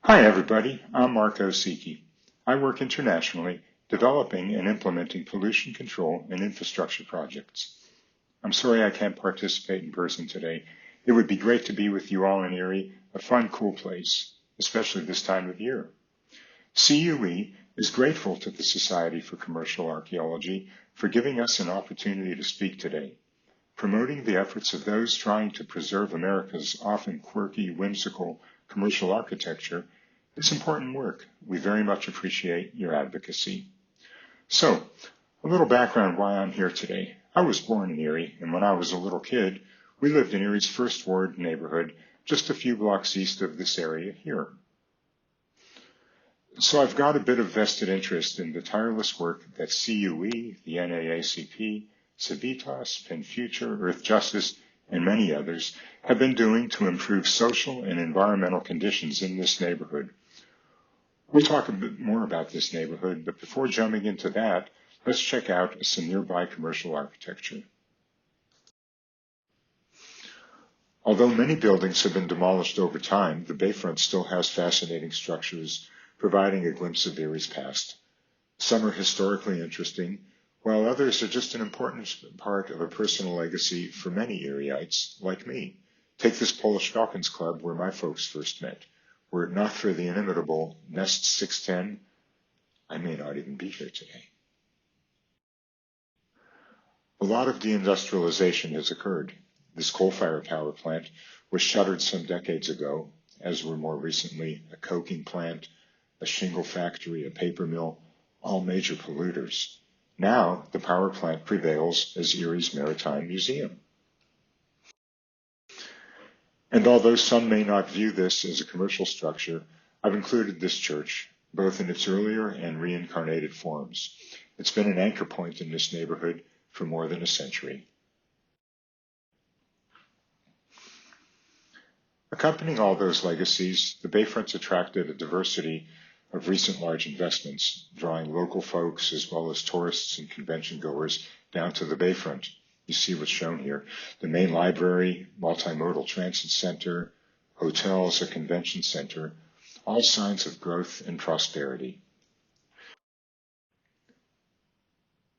Hi everybody, I'm Mark Osiki. I work internationally, developing and implementing pollution control and infrastructure projects. I'm sorry I can't participate in person today. It would be great to be with you all in Erie, a fun, cool place, especially this time of year. CUE is grateful to the Society for Commercial Archaeology for giving us an opportunity to speak today, promoting the efforts of those trying to preserve America's often quirky, whimsical commercial architecture. It's important work. We very much appreciate your advocacy. So, a little background why I'm here today. I was born in Erie, and when I was a little kid, we lived in Erie's First Ward neighborhood, just a few blocks east of this area here. So I've got a bit of vested interest in the tireless work that CUE, the NAACP, Civitas, Penn Future, Earth Justice, and many others have been doing to improve social and environmental conditions in this neighborhood. We'll talk a bit more about this neighborhood, but before jumping into that, let's check out some nearby commercial architecture. Although many buildings have been demolished over time, the Bayfront still has fascinating structures, providing a glimpse of Erie's past. Some are historically interesting, while others are just an important part of a personal legacy for many Erieites, like me. Take this Polish Falcons Club where my folks first met. Were it not for the inimitable Nest 610, I may not even be here today. A lot of deindustrialization has occurred. This coal-fired power plant was shuttered some decades ago, as were more recently a coking plant, a shingle factory, a paper mill, all major polluters. Now, the power plant prevails as Erie's Maritime Museum. And although some may not view this as a commercial structure, I've included this church, both in its earlier and reincarnated forms. It's been an anchor point in this neighborhood for more than a century. Accompanying all those legacies, the Bayfront's attracted a diversity of recent large investments, drawing local folks as well as tourists and convention goers down to the Bayfront. You see what's shown here. The main library, multimodal transit center, hotels, a convention center, all signs of growth and prosperity.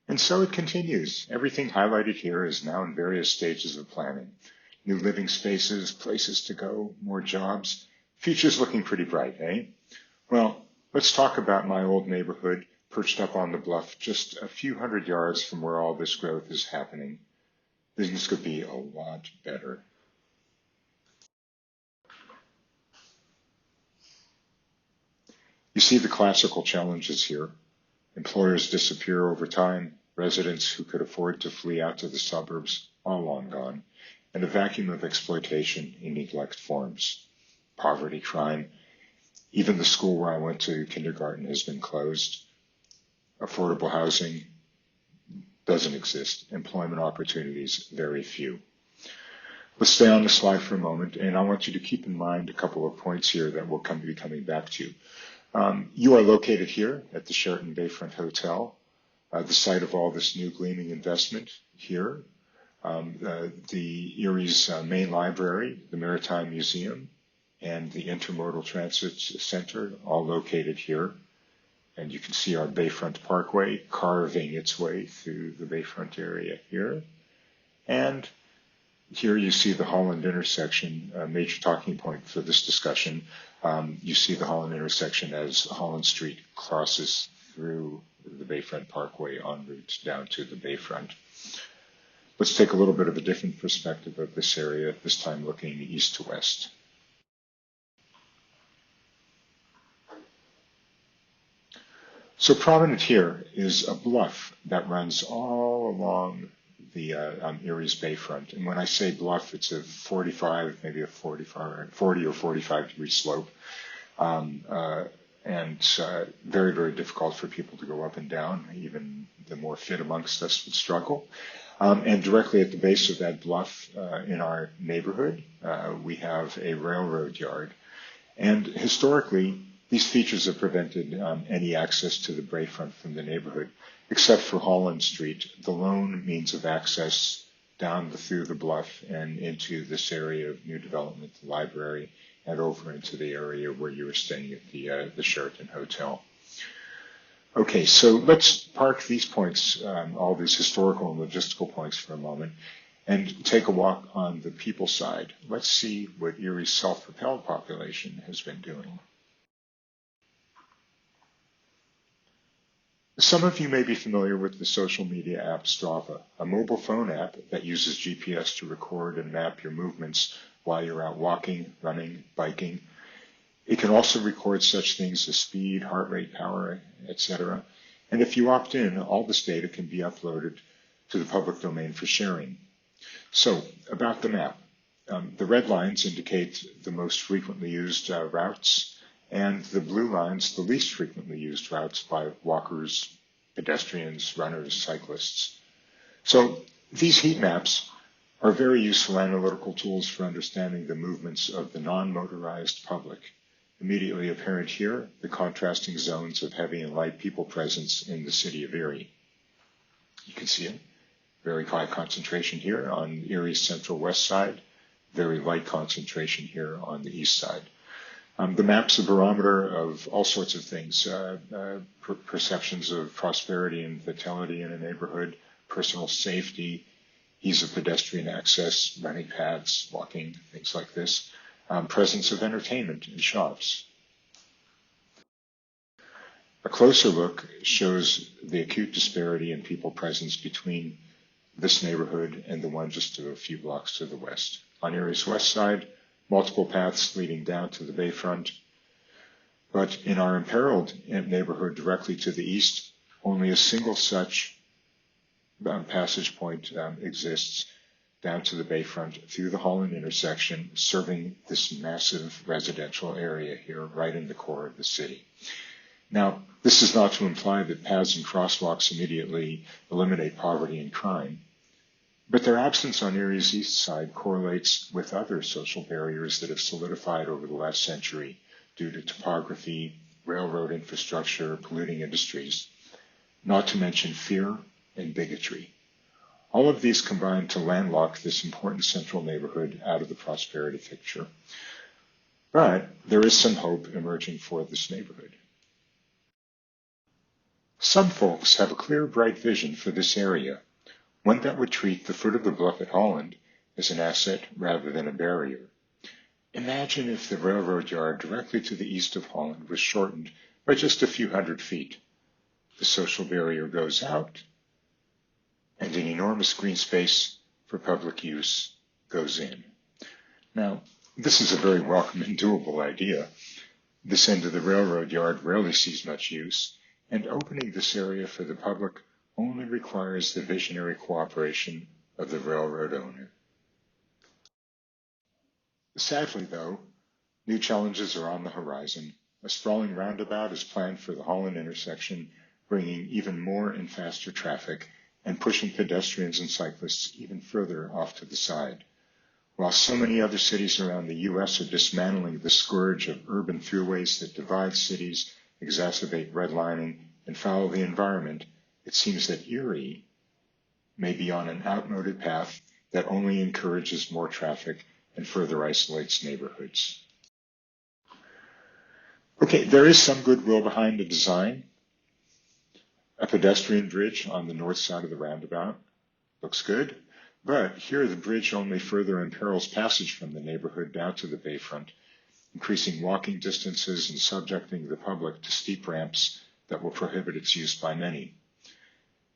And so it continues. Everything highlighted here is now in various stages of planning. New living spaces, places to go, more jobs. Future's looking pretty bright, eh? Well, let's talk about my old neighborhood perched up on the bluff just a few hundred yards from where all this growth is happening. Things could be a lot better. You see the classical challenges here. Employers disappear over time, residents who could afford to flee out to the suburbs, all long gone, and a vacuum of exploitation in neglect forms. Poverty, crime, even the school where I went to kindergarten has been closed. Affordable housing doesn't exist. Employment opportunities, very few. Let's stay on the slide for a moment, and I want you to keep in mind a couple of points here that we'll be coming back to. You are located here at the Sheraton Bayfront Hotel, the site of all this new gleaming investment here. The Erie's main library, the Maritime Museum, and the Intermodal Transit Center, all located here. And you can see our Bayfront Parkway carving its way through the Bayfront area here. And here you see the Holland intersection, a major talking point for this discussion. You see the Holland intersection as Holland Street crosses through the Bayfront Parkway en route down to the Bayfront. Let's take a little bit of a different perspective of this area, this time looking east to west. So prominent here is a bluff that runs all along the Erie's Bayfront. And when I say bluff, it's a 45, maybe a 40 or 45 degree slope. Very, very difficult for people to go up and down. Even the more fit amongst us would struggle. And directly at the base of that bluff in our neighborhood, we have a railroad yard. And historically, these features have prevented any access to the Bayfront from the neighborhood, except for Holland Street, the lone means of access down through the bluff and into this area of new development, the library and over into the area where you were staying at the Sheraton Hotel. Okay, so let's park these points, all these historical and logistical points for a moment, and take a walk on the people side. Let's see what Erie's self-propelled population has been doing. Some of you may be familiar with the social media app Strava, a mobile phone app that uses GPS to record and map your movements while you're out walking, running, biking. It can also record such things as speed, heart rate, power, etc. And if you opt in, all this data can be uploaded to the public domain for sharing. So, about the map. The red lines indicate the most frequently used routes, and the blue lines the least frequently used routes by walkers, pedestrians, runners, cyclists. So, these heat maps are very useful analytical tools for understanding the movements of the non-motorized public. Immediately apparent here, the contrasting zones of heavy and light people presence in the city of Erie. You can see it. Very high concentration here on Erie's central west side, very light concentration here on the east side. The map's a barometer of all sorts of things, perceptions of prosperity and vitality in a neighborhood, personal safety, ease of pedestrian access, running paths, walking, things like this, presence of entertainment in shops. A closer look shows the acute disparity in people presence between this neighborhood and the one just a few blocks to the west. On Erie's west side, multiple paths leading down to the Bayfront, but in our imperiled neighborhood directly to the east, only a single such passage point exists down to the Bayfront through the Holland intersection, serving this massive residential area here right in the core of the city. Now, this is not to imply that paths and crosswalks immediately eliminate poverty and crime, but their absence on Erie's east side correlates with other social barriers that have solidified over the last century due to topography, railroad infrastructure, polluting industries, not to mention fear and bigotry. All of these combine to landlock this important central neighborhood out of the prosperity picture. But there is some hope emerging for this neighborhood. Some folks have a clear, bright vision for this area, one that would treat the foot of the bluff at Holland as an asset rather than a barrier. Imagine if the railroad yard directly to the east of Holland was shortened by just a few hundred feet. The social barrier goes out, and an enormous green space for public use goes in. Now, this is a very welcome and doable idea. This end of the railroad yard rarely sees much use, and opening this area for the public only requires the visionary cooperation of the railroad owner. Sadly, though, new challenges are on the horizon. A sprawling roundabout is planned for the Holland intersection, bringing even more and faster traffic and pushing pedestrians and cyclists even further off to the side. While so many other cities around the U.S. are dismantling the scourge of urban throughways that divide cities, exacerbate redlining, and foul the environment, it seems that Erie may be on an outmoded path that only encourages more traffic and further isolates neighborhoods. Okay, there is some goodwill behind the design. A pedestrian bridge on the north side of the roundabout looks good, but here the bridge only further imperils passage from the neighborhood down to the Bayfront, increasing walking distances and subjecting the public to steep ramps that will prohibit its use by many.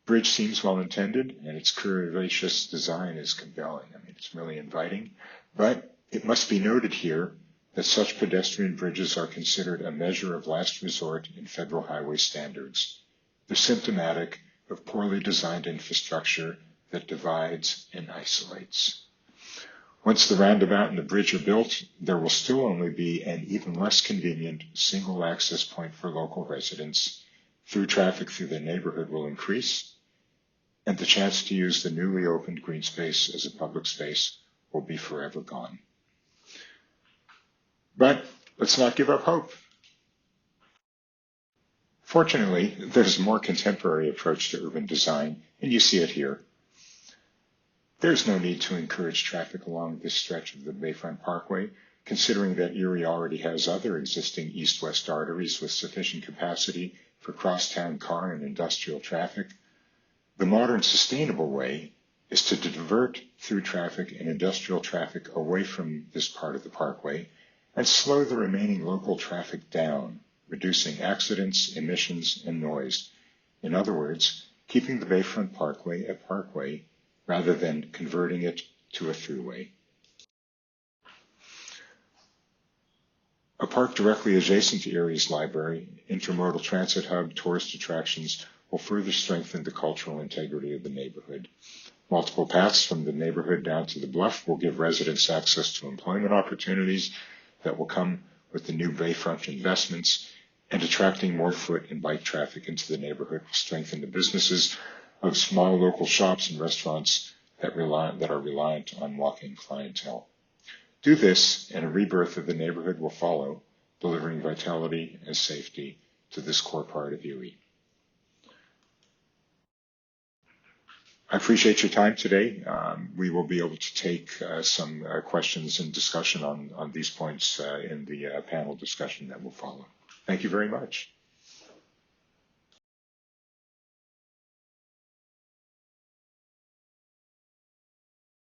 Bridge seems well intended, and its curvaceous design is compelling. I mean, it's really inviting, but it must be noted here that such pedestrian bridges are considered a measure of last resort in federal highway standards. They're symptomatic of poorly designed infrastructure that divides and isolates. Once the roundabout and the bridge are built, there will still only be an even less convenient single access point for local residents. Through traffic through the neighborhood will increase, and the chance to use the newly opened green space as a public space will be forever gone. But let's not give up hope. Fortunately, there's a more contemporary approach to urban design, and you see it here. There's no need to encourage traffic along this stretch of the Bayfront Parkway. considering that Erie already has other existing east-west arteries with sufficient capacity for crosstown car and industrial traffic, the modern sustainable way is to divert through traffic and industrial traffic away from this part of the parkway and slow the remaining local traffic down, reducing accidents, emissions, and noise. In other words, keeping the Bayfront Parkway a parkway rather than converting it to a throughway. A park directly adjacent to Erie's library, intermodal transit hub, tourist attractions will further strengthen the cultural integrity of the neighborhood. Multiple paths from the neighborhood down to the bluff will give residents access to employment opportunities that will come with the new Bayfront investments, and attracting more foot and bike traffic into the neighborhood will strengthen the businesses of small local shops and restaurants that are reliant on walk-in clientele. Do this, and a rebirth of the neighborhood will follow, delivering vitality and safety to this core part of Erie. I appreciate your time today. We will be able to take some questions and discussion on these points in the panel discussion that will follow. Thank you very much.